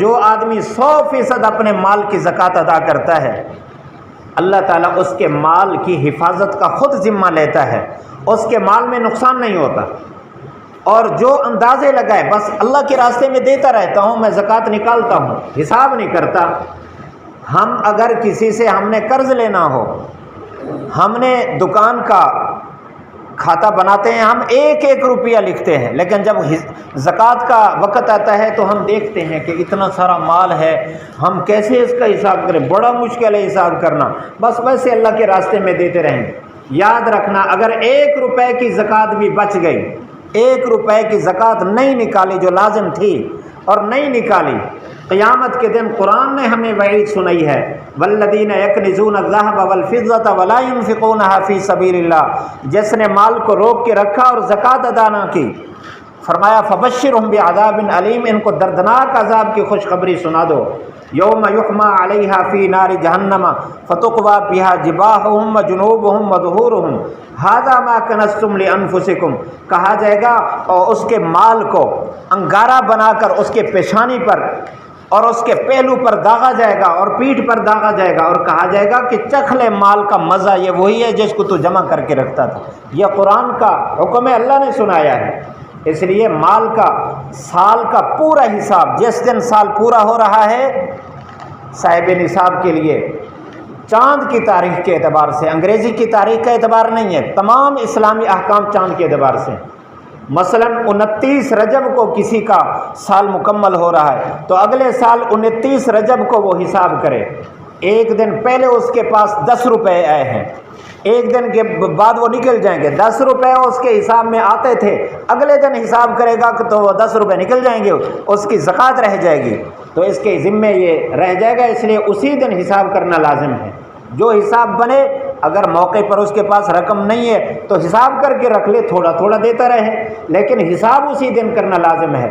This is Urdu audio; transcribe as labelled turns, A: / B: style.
A: جو آدمی 100% اپنے مال کی زکوٰۃ ادا کرتا ہے، اللہ تعالیٰ اس کے مال کی حفاظت کا خود ذمہ لیتا ہے، اس کے مال میں نقصان نہیں ہوتا۔ اور جو اندازے لگائے بس اللہ کے راستے میں دیتا رہتا ہوں، میں زکوٰۃ نکالتا ہوں، حساب نہیں کرتا۔ ہم اگر کسی سے ہم نے قرض لینا ہو، ہم نے دکان کا کھاتا بناتے ہیں، ہم ایک ایک روپیہ لکھتے ہیں، لیکن جب زکوٰۃ کا وقت آتا ہے تو ہم دیکھتے ہیں کہ اتنا سارا مال ہے، ہم کیسے اس کا حساب کریں، بڑا مشکل ہے حساب کرنا، بس ویسے اللہ کے راستے میں دیتے رہیں گے۔ یاد رکھنا، اگر 1 روپے کی زکوٰۃ بھی بچ گئی، 1 روپے کی زکوٰۃ نہیں نکالی جو لازم تھی اور نہیں نکالی، قیامت کے دن قرآن نے ہمیں وعید سنائی ہے، والذین یکنزون الذھب والفضة ولا ينفقونها فی سبیل اللہ، جس نے مال کو روک کے رکھا اور زکوٰۃ ادا نہ کی، فرمایا فبشرہم بعذاب علیم، ان کو دردناک عذاب کی خوشخبری سنا دو۔ یوم یحمى علیہا فی نار جہنم فتقوی بہا جباہہم وجنوبہم وظہورہم ھذا ما کنزتم لانفسکم، کہا جائے گا اور اس کے مال کو انگارہ بنا کر اس کے پیشانی پر اور اس کے پہلو پر داغا جائے گا اور پیٹھ پر داغا جائے گا، اور کہا جائے گا کہ چکھ لے مال کا مزہ، یہ وہی ہے جس کو تو جمع کر کے رکھتا تھا۔ یہ قرآن کا حکم ہے، اللہ نے سنایا ہے۔ اس لیے مال کا سال کا پورا حساب، جس دن سال پورا ہو رہا ہے صاحب نصاب کے لیے، چاند کی تاریخ کے اعتبار سے، انگریزی کی تاریخ کا اعتبار نہیں ہے، تمام اسلامی احکام چاند کے اعتبار سے۔ مثلا 29 رجب کو کسی کا سال مکمل ہو رہا ہے تو اگلے سال 29 رجب کو وہ حساب کرے، ایک دن پہلے اس کے پاس 10 روپے آئے ہیں، ایک دن کے بعد وہ نکل جائیں گے، 10 روپے اس کے حساب میں آتے تھے، اگلے دن حساب کرے گا تو وہ 10 روپے نکل جائیں گے، اس کی زکوٰۃ رہ جائے گی، تو اس کے ذمے یہ رہ جائے گا، اس لیے اسی دن حساب کرنا لازم ہے۔ جو حساب بنے، اگر موقع پر اس کے پاس رقم نہیں ہے تو حساب کر کے رکھ لے، تھوڑا تھوڑا دیتا رہے، لیکن حساب اسی دن کرنا لازم ہے۔